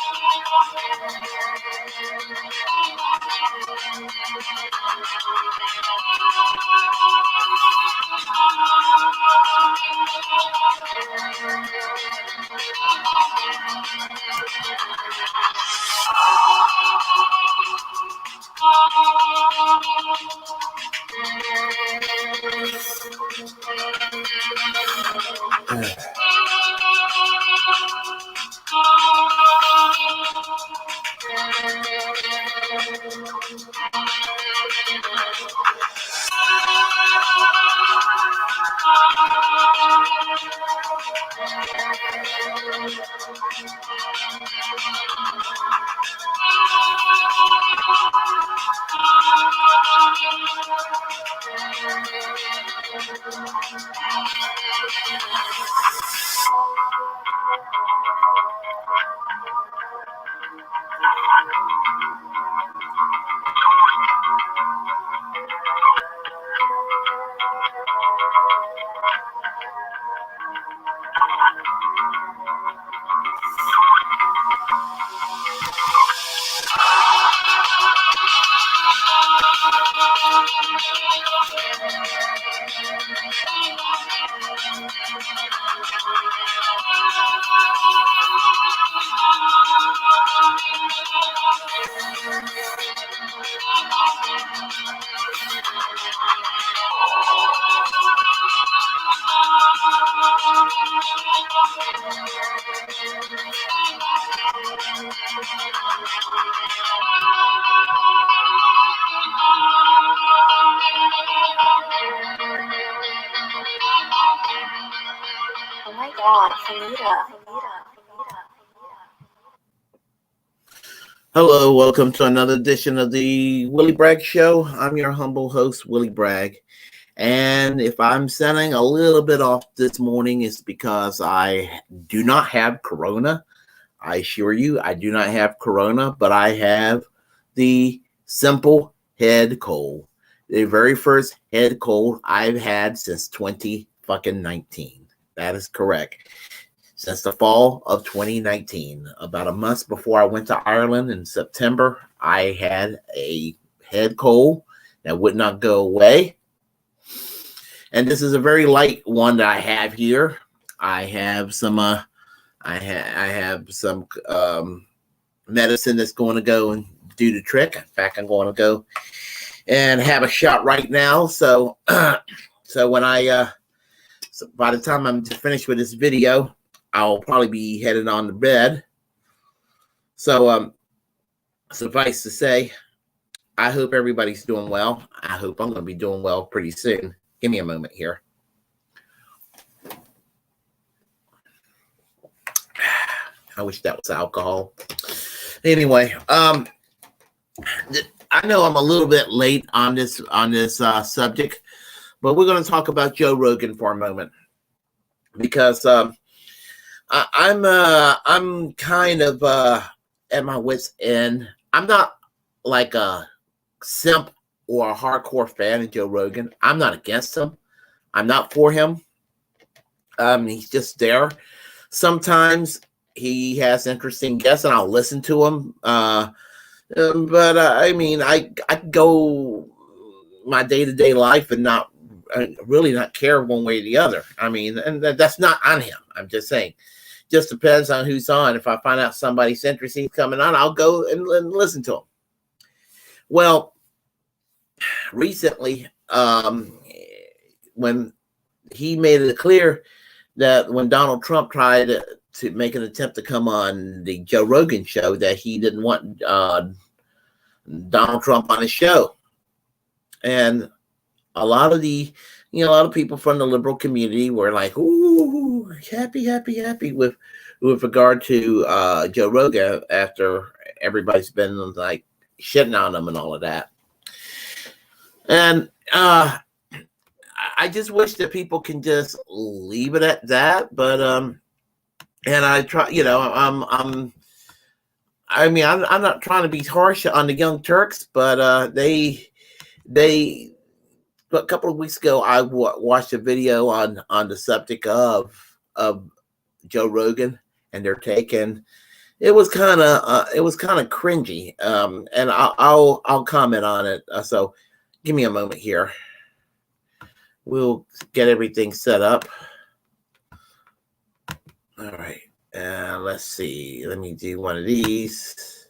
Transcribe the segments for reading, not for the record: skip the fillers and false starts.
Oh my God, Anita. Hello, welcome to another edition of the Willie Bragg Show. I'm your humble host, Willie Bragg. And if I'm sounding a little bit off this morning, it's because I do not have corona. I assure you, I do not have corona, but I have the simple head cold. The very first head cold I've had since 2019. That is correct. Since the fall of 2019, about a month before I went to Ireland in September, I had a head cold that would not go away. And this is a very light one that I have here. I have some medicine that's going to go and do the trick. In fact, I'm going to go and have a shot right now. So when by the time I'm finished with this video, I'll probably be headed on to bed. So suffice to say, I hope everybody's doing well. I hope I'm going to be doing well pretty soon. Give me a moment here. I wish that was alcohol. Anyway, I know I'm a little bit late on this subject, but we're going to talk about Joe Rogan for a moment because I'm kind of at my wit's end. I'm not like a simp or a hardcore fan of Joe Rogan. I'm not against him. I'm not for him. He's just there. Sometimes he has interesting guests, and I'll listen to him. But I mean, I go my day-to-day life and not really not care one way or the other. I mean, and that's not on him. I'm just saying. Just depends on who's on. If I find out somebody's interesting coming on, I'll go and listen to him. Well, recently, when he made it clear that when Donald Trump tried to make an attempt to come on the Joe Rogan show, that he didn't want Donald Trump on his show. And a lot of people from the liberal community were like, ooh, happy with regard to Joe Rogan after everybody's been like shitting on him and all of that. And I just wish that people can just leave it at that. But and I try, I'm not trying to be harsh on the Young Turks, but a couple of weeks ago, I watched a video on the subject of Joe Rogan and their take, and it was kind of cringy. And I'll comment on it. So give me a moment here. We'll get everything set up. All right. Let's see. Let me do one of these.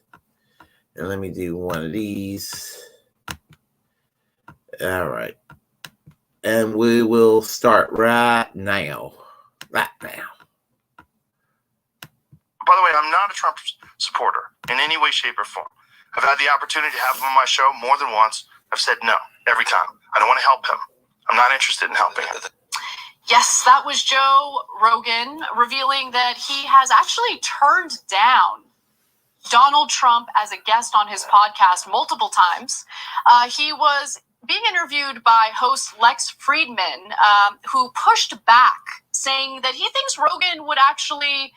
And let me do one of these. All right. And we will start right now. Right now. By the way, I'm not a Trump supporter in any way, shape, or form. I've had the opportunity to have him on my show more than once. I've said no every time. I don't want to help him. I'm not interested in helping him. Yes, that was Joe Rogan revealing that he has actually turned down Donald Trump as a guest on his podcast multiple times. He was being interviewed by host Lex Friedman, who pushed back, saying that he thinks Rogan would actually,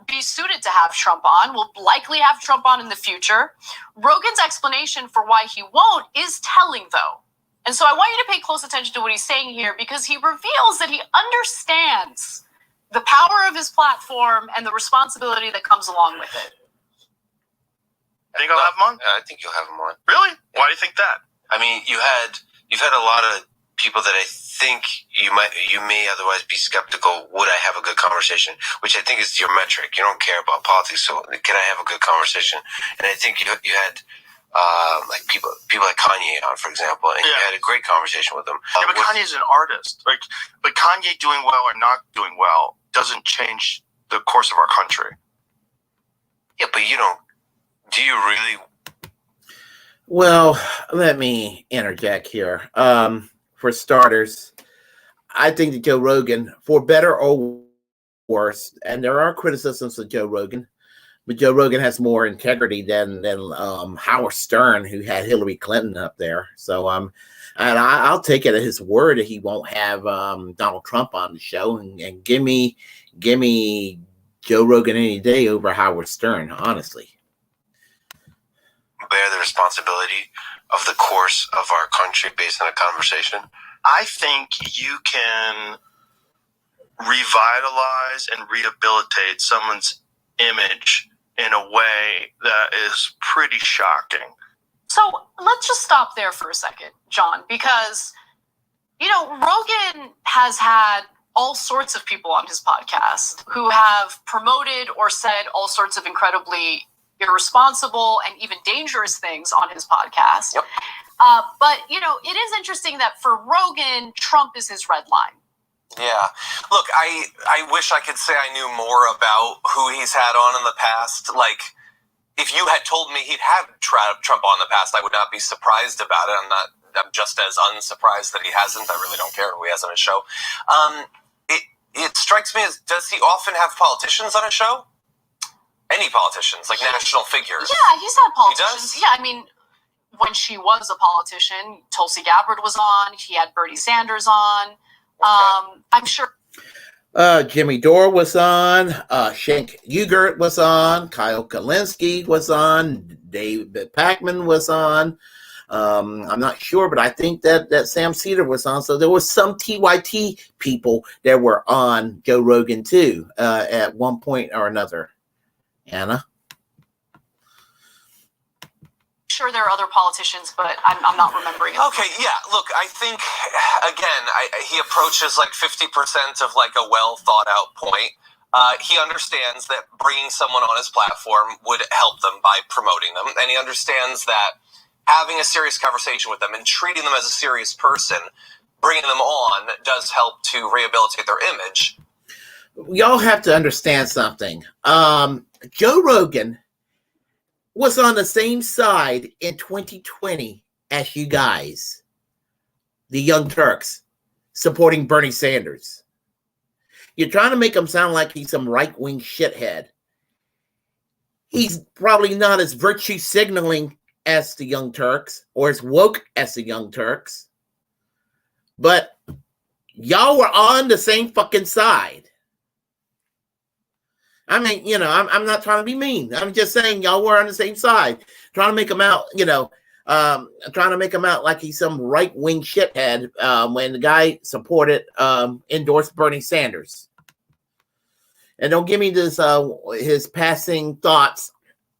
be suited to have Trump on, will likely have Trump on in the future. Rogan's explanation for why he won't is telling, though. And so I want you to pay close attention to what he's saying here, because he reveals that he understands the power of his platform and the responsibility that comes along with it. Think I'll have him on? I think you'll have him on. Really? Yeah. Why do you think that? I mean, you've had a lot of people that I think you may otherwise be skeptical. Would I have a good conversation? Which I think is your metric. You don't care about politics, so can I have a good conversation? And I think you had like people like Kanye on, for example, and you had a great conversation with them. Yeah, but Kanye's an artist. But Kanye doing well or not doing well doesn't change the course of our country. Yeah, but you don't. Do you really? Well, let me interject here. For starters, I think that Joe Rogan, for better or worse, and there are criticisms of Joe Rogan, but Joe Rogan has more integrity than Howard Stern, who had Hillary Clinton up there. So and I'll take it at his word that he won't have Donald Trump on the show, and give me Joe Rogan any day over Howard Stern, honestly. Bear the responsibility of the course of our country based on a conversation? I think you can revitalize and rehabilitate someone's image in a way that is pretty shocking. So let's just stop there for a second, John, because, Rogan has had all sorts of people on his podcast who have promoted or said all sorts of incredibly irresponsible and even dangerous things on his podcast. Yep. But, it is interesting that for Rogan, Trump is his red line. Yeah. Look, I wish I could say I knew more about who he's had on in the past. Like, if you had told me he'd had Trump on in the past, I would not be surprised about it. I'm just as unsurprised that he hasn't. I really don't care who he has on his show. It strikes me as, does he often have politicians on his show? Any politicians, like national figures? Yeah, he's had politicians. He does? Yeah, I mean, when she was a politician, Tulsi Gabbard was on. He had Bernie Sanders on. Okay. I'm sure. Jimmy Dore was on. Cenk Uygur was on. Kyle Kalinske was on. David Pakman was on. I'm not sure, but I think that Sam Cedar was on. So there was some TYT people that were on Joe Rogan too at one point or another. Anna? Sure, there are other politicians, but I'm not remembering it. Okay, yeah. Look, I think again, he approaches like 50% of like a well thought out point. He understands that bringing someone on his platform would help them by promoting them, and he understands that having a serious conversation with them and treating them as a serious person, bringing them on, does help to rehabilitate their image. Y'all have to understand something. Joe Rogan was on the same side in 2020 as you guys, the Young Turks, supporting Bernie Sanders. You're trying to make him sound like he's some right-wing shithead. He's probably not as virtue signaling as the Young Turks or as woke as the Young Turks. But y'all were on the same fucking side. I mean, I'm not trying to be mean. I'm just saying y'all were on the same side, trying to make him out, trying to make him out like he's some right-wing shithead when the guy endorsed Bernie Sanders. And don't give me this his passing thoughts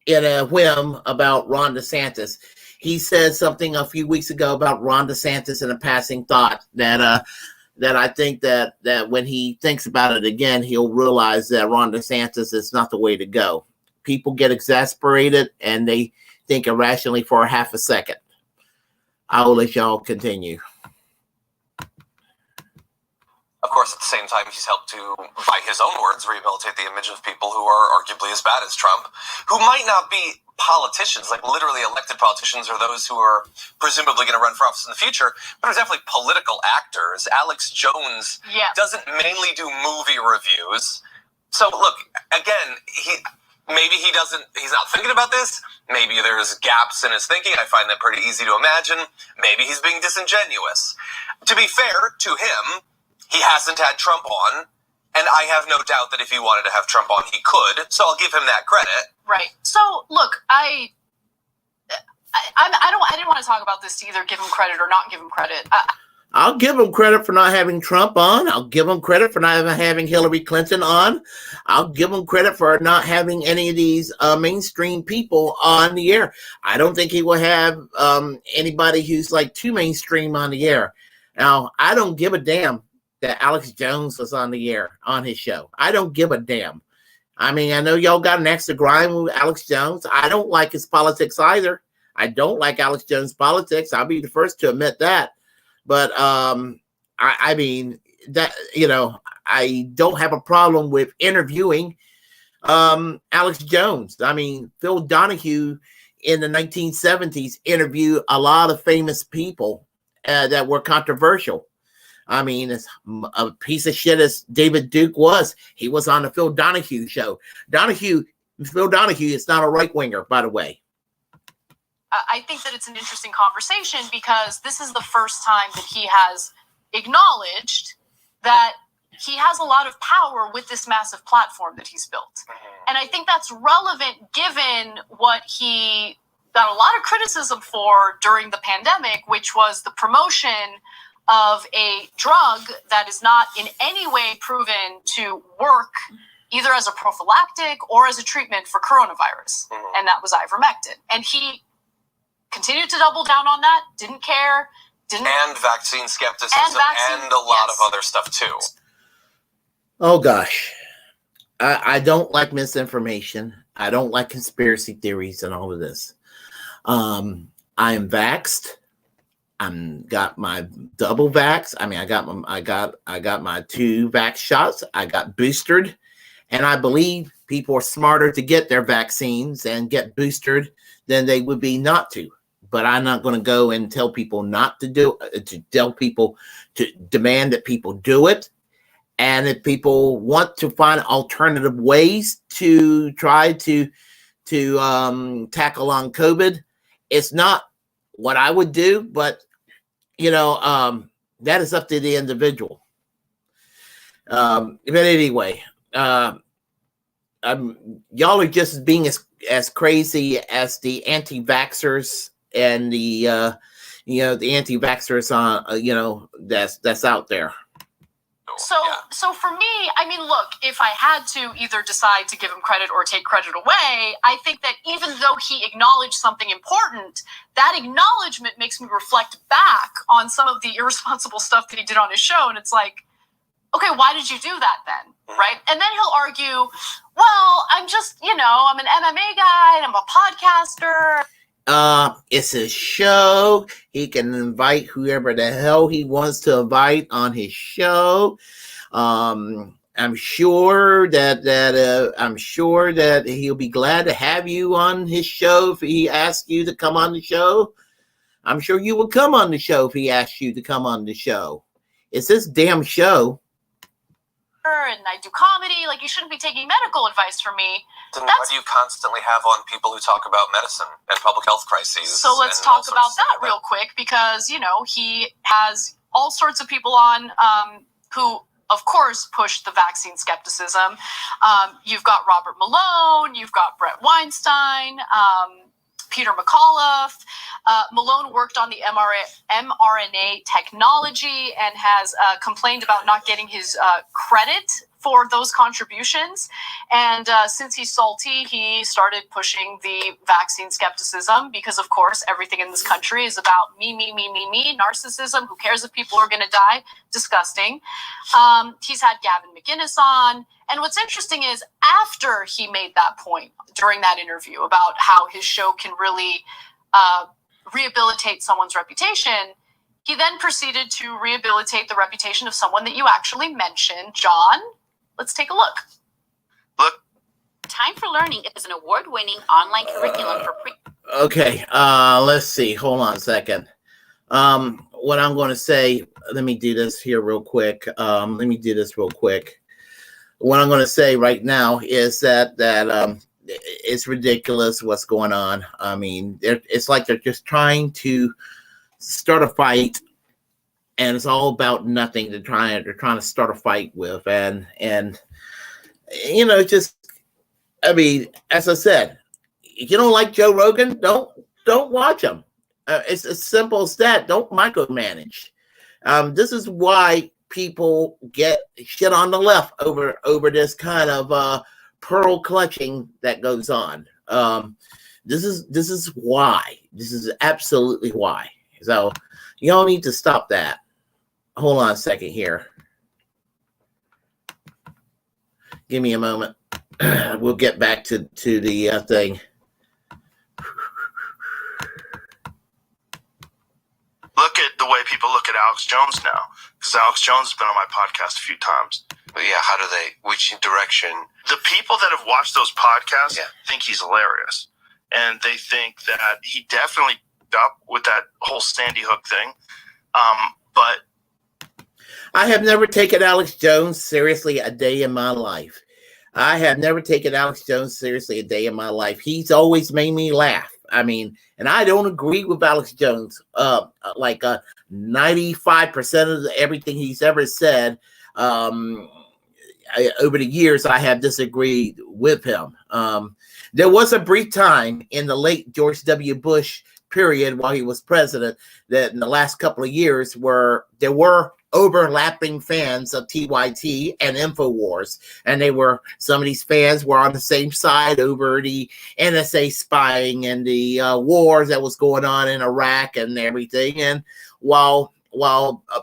in a whim about Ron DeSantis. He said something a few weeks ago about Ron DeSantis in a passing thought that I think that when he thinks about it again, he'll realize that Ron DeSantis is not the way to go. People get exasperated and they think irrationally for a half a second. I will let y'all continue. Of course, at the same time, he's helped to, by his own words, rehabilitate the image of people who are arguably as bad as Trump, who might not be politicians, like literally elected politicians, or those who are presumably going to run for office in the future, but are definitely political actors. Alex Jones doesn't mainly do movie reviews. So look, again, he's not thinking about this. Maybe there's gaps in his thinking. I find that pretty easy to imagine. Maybe he's being disingenuous. To be fair to him, he hasn't had Trump on, and I have no doubt that if he wanted to have Trump on, he could. So I'll give him that credit. Right. So look, I didn't want to talk about this to either give him credit or not give him credit. I'll give him credit for not having Trump on. I'll give him credit for not having Hillary Clinton on. I'll give him credit for not having any of these mainstream people on the air. I don't think he will have anybody who's like too mainstream on the air. Now, I don't give a damn that Alex Jones was on the air on his show. I don't give a damn. I mean, I know y'all got an extra grind with Alex Jones. I don't like his politics either. I don't like Alex Jones' politics. I'll be the first to admit that. But I mean that, you know, I don't have a problem with interviewing Alex Jones. I mean, Phil Donahue in the 1970s interviewed a lot of famous people that were controversial. I mean, as a piece of shit as David Duke was, he was on the Phil Donahue show. Phil Donahue is not a right winger, by the way. I think that it's an interesting conversation because this is the first time that he has acknowledged that he has a lot of power with this massive platform that he's built. And I think that's relevant given what he got a lot of criticism for during the pandemic, which was the promotion of a drug that is not in any way proven to work either as a prophylactic or as a treatment for coronavirus. And that was ivermectin. And he continued to double down on that, didn't care. And vaccine skepticism and a lot of other stuff too. Oh, gosh. I don't like misinformation. I don't like conspiracy theories and all of this. I am vaxxed. Got my double vax. I mean, I got my 2 vax shots. I got boosted, and I believe people are smarter to get their vaccines and get boosted than they would be not to. But I'm not going to go and tell people not to do it, to tell people to demand that people do it. And if people want to find alternative ways to try to tackle on COVID, it's not what I would do, but you know, that is up to the individual. But anyway, y'all are just being as crazy as the anti-vaxxers and the anti-vaxxers on that's out there. So for me, I mean, look, if I had to either decide to give him credit or take credit away, I think that even though he acknowledged something important, that acknowledgement makes me reflect back on some of the irresponsible stuff that he did on his show. And it's like, okay, why did you do that then? Right? And then he'll argue, well, I'm just, I'm an MMA guy and I'm a podcaster. It's a show. He can invite whoever the hell he wants to invite on his show. I'm sure that he'll be glad to have you on his show if he asks you to come on the show. I'm sure you will come on the show if he asks you to come on the show. It's this damn show. And I do comedy. Like, you shouldn't be taking medical advice from me. Then why do you constantly have on people who talk about medicine and public health crises? So let's talk about that real quick because, he has all sorts of people on who, of course, push the vaccine skepticism. You've got Robert Malone. You've got Brett Weinstein. Peter McAuliffe. Malone worked on the mRNA technology and has complained about not getting his credit for those contributions. And since he's salty, he started pushing the vaccine skepticism because, of course, everything in this country is about me, narcissism. Who cares if people are going to die? Disgusting. He's had Gavin McInnes on. And what's interesting is after he made that point during that interview about how his show can really rehabilitate someone's reputation, he then proceeded to rehabilitate the reputation of someone that you actually mentioned. John, let's take a look. Look. Time for Learning is an award-winning online curriculum for Okay, let's see. Hold on a second. What I'm going to say, let me do this here real quick. What I'm going to say right now is that it's ridiculous what's going on. I mean, it's like they're just trying to start a fight, and it's all about nothing. They're trying to start a fight with, and you know, just, I mean, as I said, if you don't like Joe Rogan, don't watch him. It's as simple as that. Don't micromanage. This is why people get shit on the left over this kind of pearl clutching that goes on. This is why. This is absolutely why. So y'all need to stop that. Hold on a second here. Give me a moment. We'll get back to the thing. Look at the way people look at Alex Jones now, because Alex Jones has been on my podcast a few times. But yeah, how do they? Which direction? The people that have watched those podcasts think he's hilarious, and they think that he definitely up with that whole Sandy Hook thing. But I have never taken Alex Jones seriously a day in my life. He's always made me laugh. I mean, and I don't agree with Alex Jones. 95% of everything he's ever said over the years, I have disagreed with him. There was a brief time in the late George W. Bush period while he was president that in the last couple of years where there were overlapping fans of TYT and InfoWars, and some of these fans were on the same side over the NSA spying and the wars that was going on in Iraq and everything. And while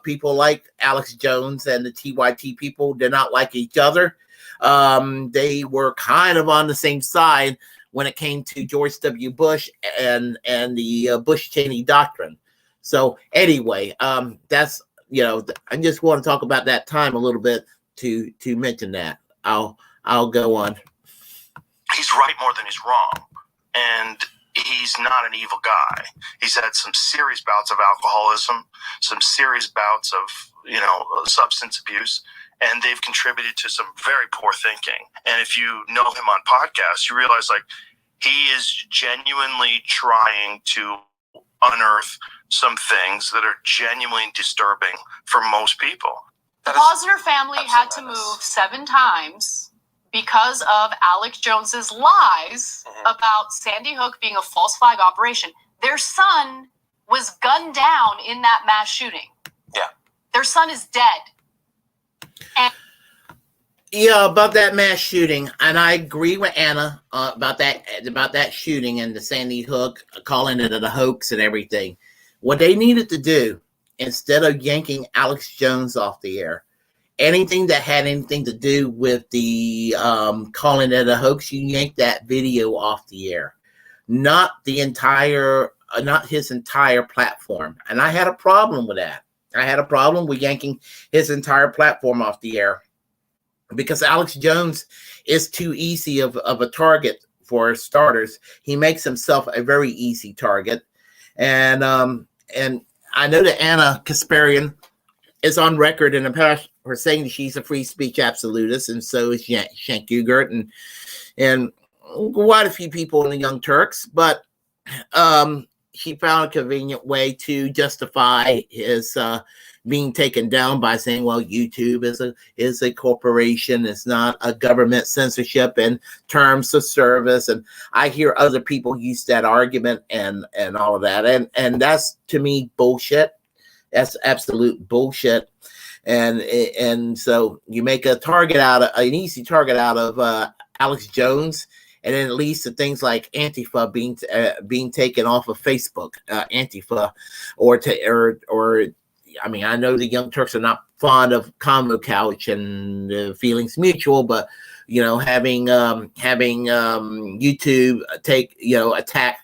people like Alex Jones and the TYT people did not like each other, they were kind of on the same side when it came to George W. Bush and the Bush-Cheney doctrine. So anyway, that's, you know, I just want to talk about that time a little bit to mention that. I'll go on. He's right more than he's wrong, and he's not an evil guy. He's had some serious bouts of alcoholism, some serious bouts of, you know, substance abuse, and they've contributed to some very poor thinking. And if you know him on podcasts, you realize like he is genuinely trying to unearth some things that are genuinely disturbing for most people. The Posner family had to move 7 times because of Alex Jones's lies about Sandy Hook being a false flag operation. Their son was gunned down in that mass shooting. Yeah. Their son is dead. And yeah, about that mass shooting, and I agree with Anna about that shooting and the Sandy Hook, calling it a hoax and everything. What they needed to do, instead of yanking Alex Jones off the air, anything that had anything to do with the calling it a hoax, you yank that video off the air, not his entire platform. And I had a problem with that. I had a problem with yanking his entire platform off the air because Alex Jones is too easy of a target for starters. He makes himself a very easy target. And I know that Anna Kasparian is on record in the past for saying she's a free speech absolutist, and so is Cenk Uygur and quite a few people in the Young Turks. But she found a convenient way to justify his being taken down by saying, well, YouTube is a corporation. It's not a government censorship and terms of service. And I hear other people use that argument and all of that. And that's, to me, bullshit. That's absolute bullshit. and so you make an easy target out of Alex Jones, and then it leads to things like Antifa being taken off of Facebook, Antifa, or I mean, I know the Young Turks are not fond of Combo Couch and Feelings Mutual, but having YouTube attack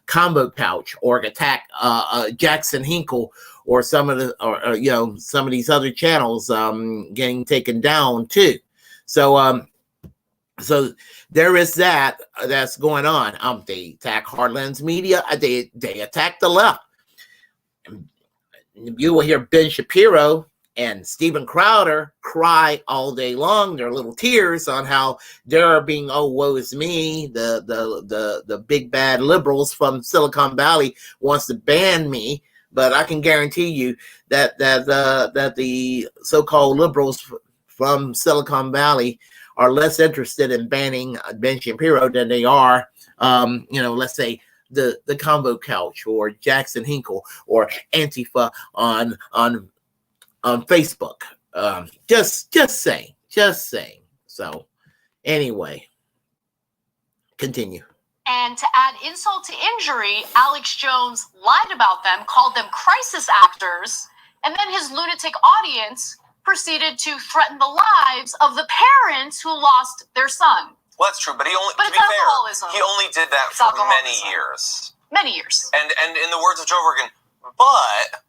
Combo Couch, or attack Jackson Hinkle, or some of these other channels getting taken down too. So there is that's going on. They attack Heartlands Media. They attack the left. You will hear Ben Shapiro and Steven Crowder cry all day long, their little tears, on how they're being, oh, woe is me. The big bad liberals from Silicon Valley wants to ban me. But I can guarantee you that the so-called liberals from Silicon Valley are less interested in banning Ben Shapiro than they are, let's say, the Combo Couch, or Jackson Hinkle, or Antifa on Facebook. Just saying. So anyway, continue. And to add insult to injury, Alex Jones lied about them, called them crisis actors, and then his lunatic audience proceeded to threaten the lives of the parents who lost their son. Well, that's true, but to be fair, he only did that for many years. Many years. And in the words of Joe Rogan, but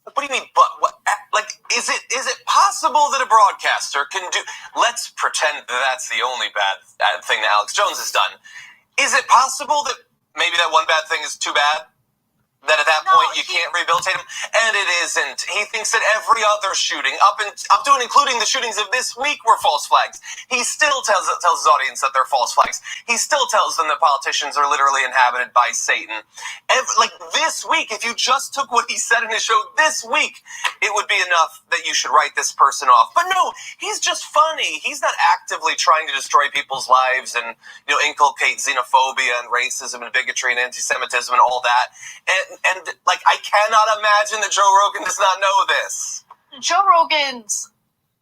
what do you mean? But what? Like, is it possible that a broadcaster can do? Let's pretend that's the only bad thing that Alex Jones has done. Is it possible that maybe that one bad thing is too bad? That at that point you can't rehabilitate him? And it isn't. He thinks that every other shooting, up to and including the shootings of this week, were false flags. He still tells his audience that they're false flags. He still tells them that politicians are literally inhabited by Satan. Like this week, if you just took what he said in his show this week, it would be enough that you should write this person off. But no, he's just funny. He's not actively trying to destroy people's lives and inculcate xenophobia and racism and bigotry and anti-Semitism and all that. And like, I cannot imagine that Joe Rogan does not know this. Joe Rogan's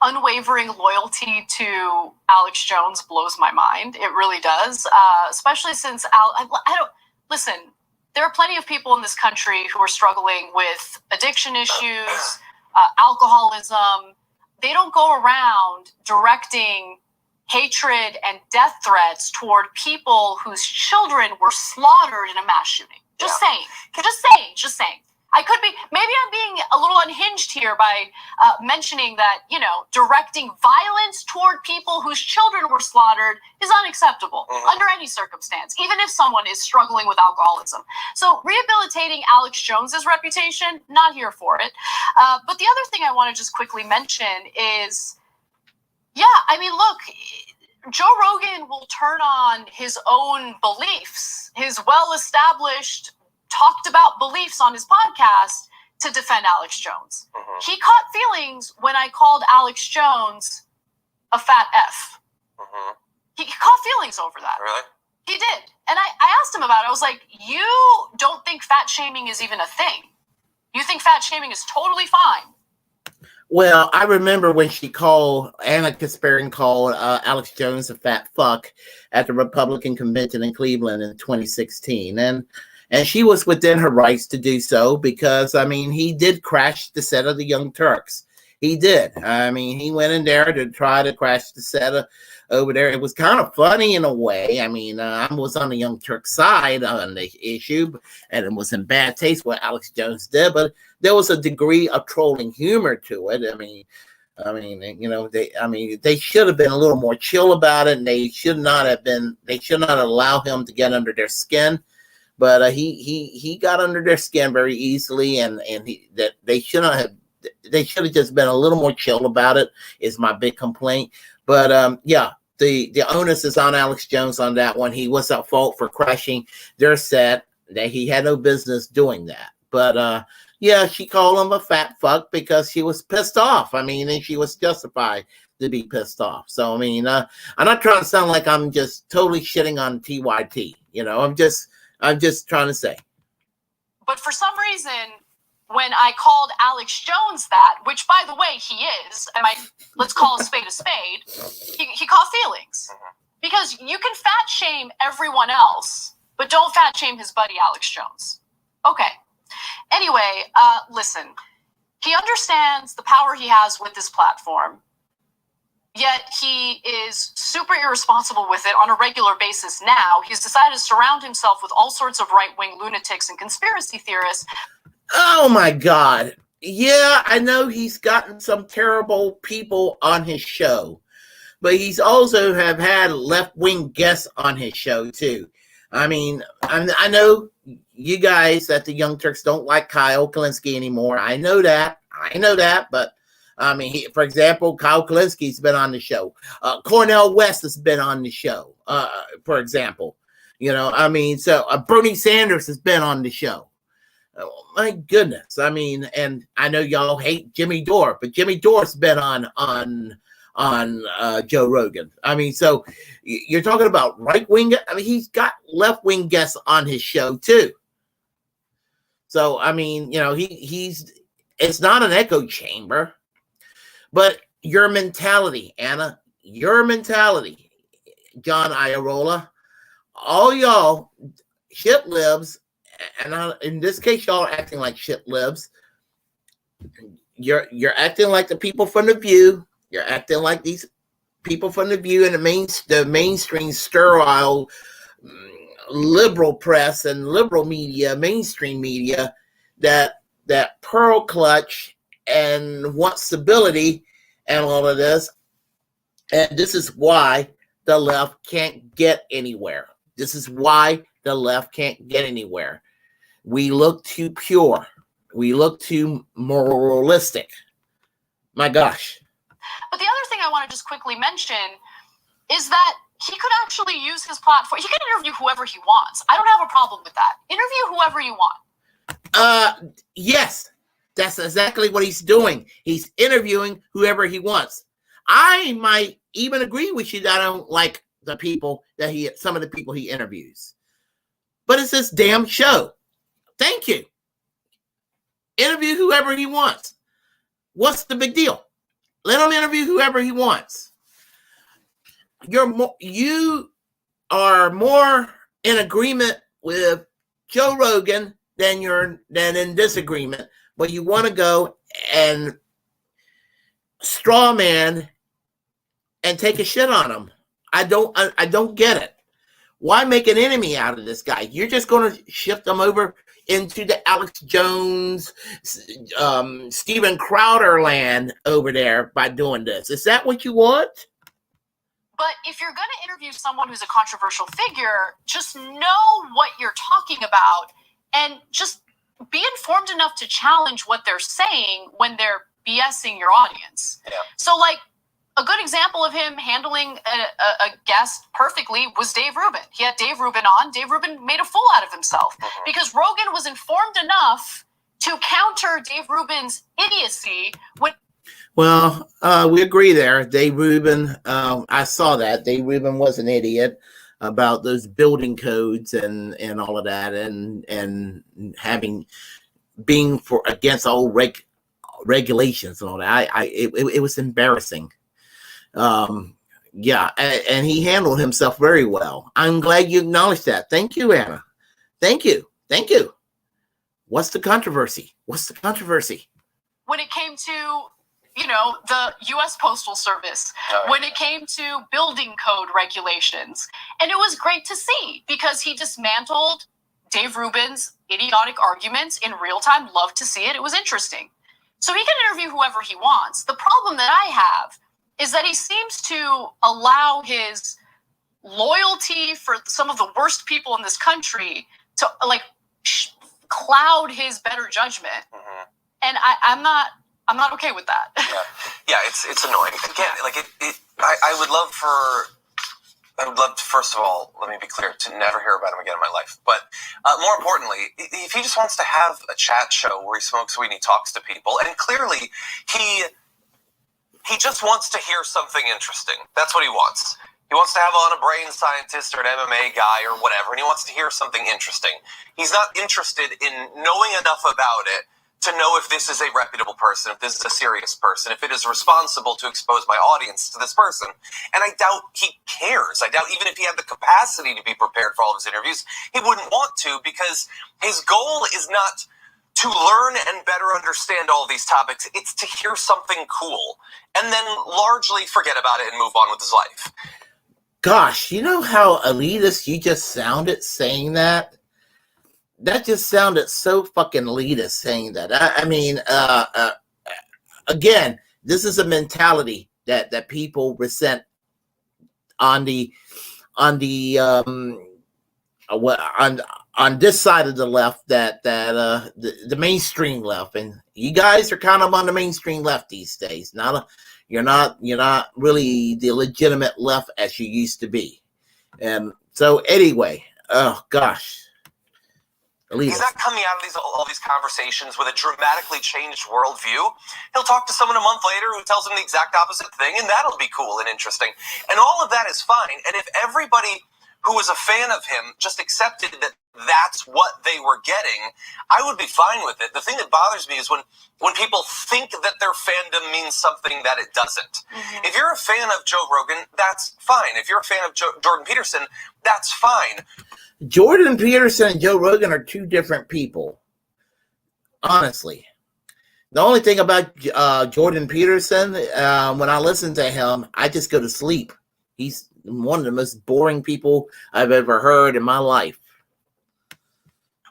unwavering loyalty to Alex Jones blows my mind. It really does, especially since listen. There are plenty of people in this country who are struggling with addiction issues, alcoholism. They don't go around directing hatred and death threats toward people whose children were slaughtered in a mass shooting. Just saying. Maybe I'm being a little unhinged here by mentioning that, directing violence toward people whose children were slaughtered is unacceptable under any circumstance, even if someone is struggling with alcoholism. So rehabilitating Alex Jones's reputation, not here for it. But the other thing I want to just quickly mention is, look, Joe Rogan will turn on his own beliefs, his well-established, talked about beliefs on his podcast to defend Alex Jones. He caught feelings when I called Alex Jones a fat F. He caught feelings over that. Really? He did. And I asked him about it. I was like, you don't think fat shaming is even a thing. You think fat shaming is totally fine. Well, I remember when Anna Kasparian called Alex Jones a fat fuck at the Republican convention in Cleveland in 2016. And she was within her rights to do so because, he did crash the set of the Young Turks. He did. He went in there to try to crash the set over there. It was kind of funny in a way. I was on the Young Turk side on the issue, and it was in bad taste what Alex Jones did, but there was a degree of trolling humor to it. They should have been a little more chill about it, and they should not allow him to get under their skin. But he got under their skin very easily, and they should have just been a little more chill about it, is my big complaint. But the onus is on Alex Jones on that one. He was at fault for crashing their set. That he had no business doing that. But she called him a fat fuck because she was pissed off. And she was justified to be pissed off. So I'm not trying to sound like I'm just totally shitting on TYT. I'm just trying to say. But for some reason, when I called Alex Jones that, which by the way he is, let's call a spade, he caught feelings. Because you can fat shame everyone else, but don't fat shame his buddy Alex Jones. Okay. Anyway, listen, he understands the power he has with this platform, yet he is super irresponsible with it on a regular basis now. He's decided to surround himself with all sorts of right-wing lunatics and conspiracy theorists. Oh my God. Yeah, I know he's gotten some terrible people on his show, but he's also have had left-wing guests on his show too. I mean, I know you guys at the Young Turks don't like Kyle Kalinske anymore. I know that, but I mean, for example, Kyle Kalinski's been on the show. Cornel West has been on the show, for example. You know, I mean, so Bernie Sanders has been on the show. Oh, my goodness. I mean, and I know y'all hate Jimmy Dore, but Jimmy Dore's been on Joe Rogan. I mean, so you're talking about right-wing. I mean, he's got left-wing guests on his show too. So, I mean, you know, it's not an echo chamber, but your mentality, Anna, John Iadarola, all y'all shit libs, and in this case, y'all are acting like shit libs. You're acting like the people from The View. You're acting like these people from The View and the mainstream sterile liberal press and liberal media, mainstream media that pearl clutch and want stability and all of this. And this is why the left can't get anywhere. This is why the left can't get anywhere. We look too pure. We look too moralistic. My gosh. But the other thing I want to just quickly mention is that he could actually use his platform. He can interview whoever he wants. I don't have a problem with that. Interview whoever you want. Yes, that's exactly what he's doing. He's interviewing whoever he wants. I might even agree with you that I don't like some of the people he interviews. But it's this damn show. Thank you. Interview whoever he wants. What's the big deal? Let him interview whoever he wants. You are more in agreement with Joe Rogan than in disagreement, but you want to go and straw man and take a shit on him. I don't get it. Why make an enemy out of this guy? You're just going to shift him over into the Alex Jones, Steven Crowder land over there by doing this. Is that what you want? But if you're going to interview someone who's a controversial figure, just know what you're talking about and just be informed enough to challenge what they're saying when they're BSing your audience. Yeah. So, like, a good example of him handling a guest perfectly was Dave Rubin. He had Dave Rubin on. Dave Rubin made a fool out of himself because Rogan was informed enough to counter Dave Rubin's idiocy. Well, we agree there. Dave Rubin, I saw that. Dave Rubin was an idiot about those building codes and all of that and being against all regulations and all that. It was embarrassing. Yeah, and he handled himself very well. I'm glad you acknowledged that. Thank you, Anna. Thank you. What's the controversy? When it came to, the U.S. Postal Service, when it came to building code regulations. And it was great to see because he dismantled Dave Rubin's idiotic arguments in real time. Love to see it. It was interesting. So he can interview whoever he wants. The problem that I have is that he seems to allow his loyalty for some of the worst people in this country to cloud his better judgment. And I'm not okay with that. Yeah, it's annoying. Again, I would love to, first of all, let me be clear, to never hear about him again in my life. But more importantly, if he just wants to have a chat show where he smokes weed and he talks to people, and clearly he just wants to hear something interesting. That's what he wants. He wants to have on a brain scientist or an MMA guy or whatever, and he wants to hear something interesting. He's not interested in knowing enough about it to know if this is a reputable person, if this is a serious person, if it is responsible to expose my audience to this person. And I doubt he cares. I doubt even if he had the capacity to be prepared for all of his interviews, he wouldn't want to, because his goal is not to learn and better understand all these topics. It's to hear something cool and then largely forget about it and move on with his life. Gosh, you know how elitist you just sounded saying that? That just sounded so fucking elitist saying that. I mean, again, this is a mentality that people resent on this side of the left, that the mainstream left, and you guys are kind of on the mainstream left these days. You're not really the legitimate left as you used to be. And so anyway, oh gosh. He's not coming out of all these conversations with a dramatically changed worldview. He'll talk to someone a month later who tells him the exact opposite thing, and that'll be cool and interesting. And all of that is fine. And if everybody who was a fan of him just accepted that that's what they were getting, I would be fine with it. The thing that bothers me is when people think that their fandom means something that it doesn't. Mm-hmm. If you're a fan of Joe Rogan, that's fine. If you're a fan of Jordan Peterson, that's fine. Jordan Peterson and Joe Rogan are two different people. Honestly. The only thing about Jordan Peterson, when I listen to him, I just go to sleep. He's one of the most boring people I've ever heard in my life.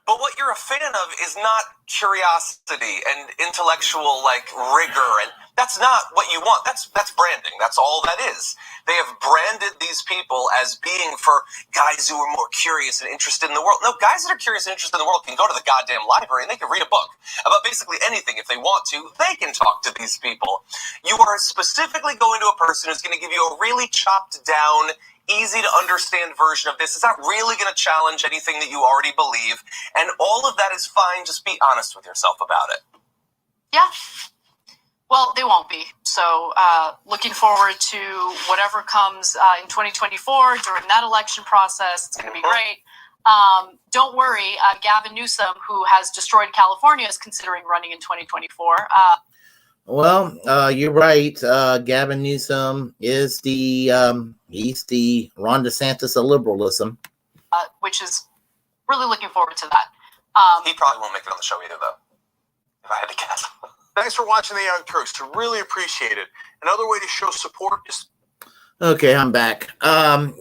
But what you're a fan of is not curiosity and intellectual rigor, and that's not what you want. That's branding. That's all that is. They have branded these people as being for guys who are more curious and interested in the world. No, guys that are curious and interested in the world can go to the goddamn library and they can read a book about basically anything if they want to. They can talk to these people. You are specifically going to a person who's going to give you a really chopped down, easy to understand version of this. It's not really going to challenge anything that you already believe. And all of that is fine. Just be honest with yourself about it. Yeah. Well, they won't be. So looking forward to whatever comes in 2024 during that election process. It's going to be great. Don't worry. Gavin Newsom, who has destroyed California, is considering running in 2024. Well, you're right. Gavin Newsom is he's the Ron DeSantis of liberalism. Which is really looking forward to that. He probably won't make it on the show either, though, if I had to guess. Thanks for watching The Young Turks. I really appreciate it. Another way to show support is... Okay, I'm back.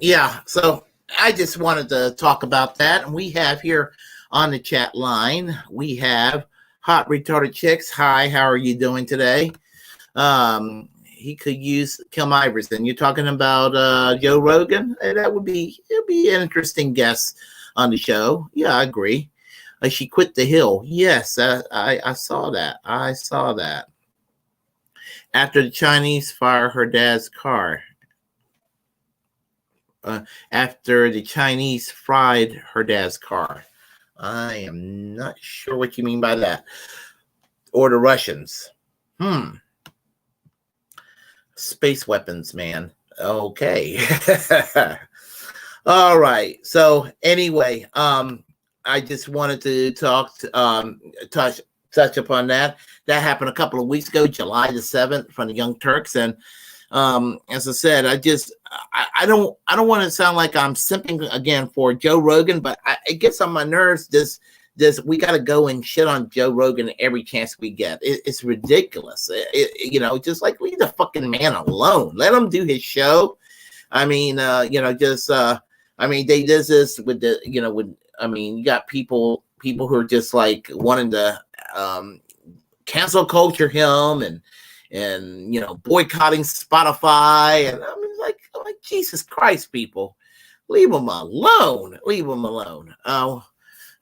Yeah, so I just wanted to talk about that. And we have here on the chat line, we have Hot Retarded Chicks. Hi, how are you doing today? He could use Kim Iverson. You're talking about Joe Rogan? It'd be an interesting guest on the show. Yeah, I agree. She quit the Hill. Yes, I saw that. I saw that. After the Chinese fire her dad's car. After the Chinese fried her dad's car. I am not sure what you mean by that. Or the Russians. Space weapons, man. Okay. All right. So anyway, I just wanted to touch upon that. That happened a couple of weeks ago, July the 7th, from the Young Turks. And as I said, I don't want to sound like I'm simping again for Joe Rogan, but it gets on my nerves. We got to go and shit on Joe Rogan every chance we get. It's ridiculous. Just like leave the fucking man alone. Let him do his show. I mean, they did this with you got people who are just like wanting to cancel culture him and boycotting Spotify. And I mean, like Jesus Christ, people, leave them alone. Leave them alone.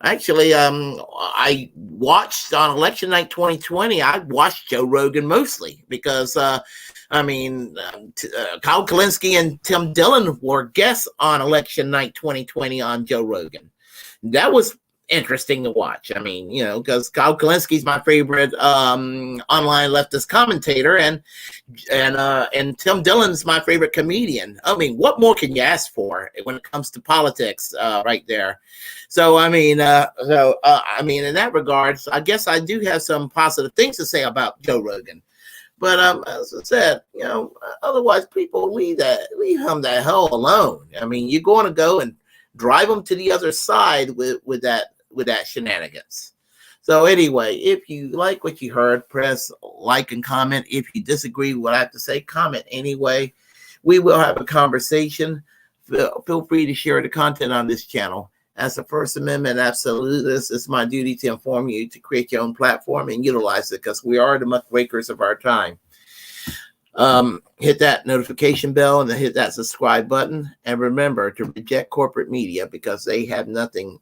Actually, I watched on election night 2020. I watched Joe Rogan mostly because, Kyle Kalinske and Tim Dillon were guests on election night 2020 on Joe Rogan. That was interesting to watch. I mean, because Kyle Kalinski's my favorite online leftist commentator, and Tim Dillon's my favorite comedian. I mean, what more can you ask for when it comes to politics, right there? So I mean, in that regard, I guess I do have some positive things to say about Joe Rogan. But as I said, otherwise people leave him the hell alone. I mean, you're going to go and drive them to the other side with that shenanigans. So anyway, if you like what you heard, press like and comment. If you disagree with what I have to say, comment anyway. We will have a conversation. Feel free to share the content on this channel. As a First Amendment absolutist, it's my duty to inform you to create your own platform and utilize it, because we are the muckrakers of our time. Hit that notification bell and then hit that subscribe button. And remember to reject corporate media, because they have nothing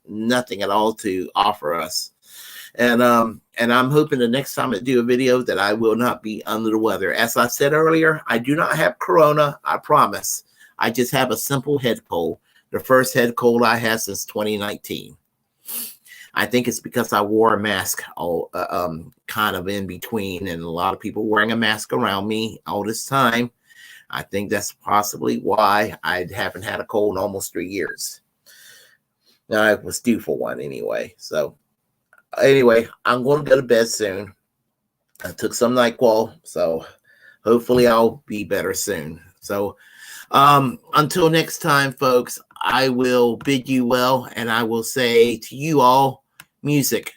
at all to offer us. And I'm hoping the next time I do a video that I will not be under the weather. As I said earlier, I do not have corona, I promise. I just have a simple head cold. The first head cold I had since 2019. I think it's because I wore a mask kind of in between, and a lot of people wearing a mask around me all this time. I think that's possibly why I haven't had a cold in almost 3 years. Now, I was due for one anyway. So anyway, I'm going to go to bed soon. I took some NyQuil, so hopefully I'll be better soon. So until next time, folks, I will bid you well, and I will say to you all, music.